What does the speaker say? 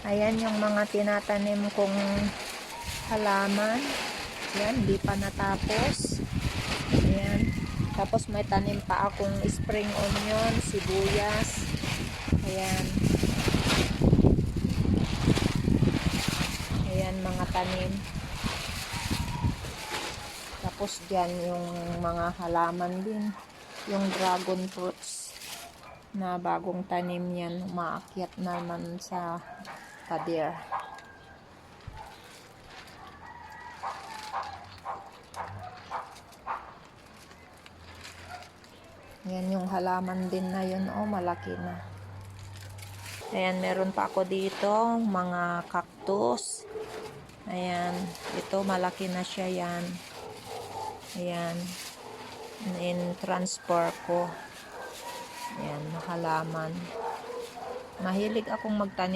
Ayan yung mga tinatanim kong halaman. Ayan, di pa natapos. Ayan. Tapos may tanim pa akong spring onion, sibuyas. Ayan. Ayan mga tanim. Tapos dyan yung mga halaman din. Yung dragon fruits na bagong tanim yan. Umaakyat naman sa pader. Yan yung halaman din na yun. Oh, malaki na. Ayan, meron pa ako dito. Mga cactus. Ayan. Ito, malaki na siya yan. Ayan. In-transfer ko. Ayan, halaman. Mahilig akong magtanim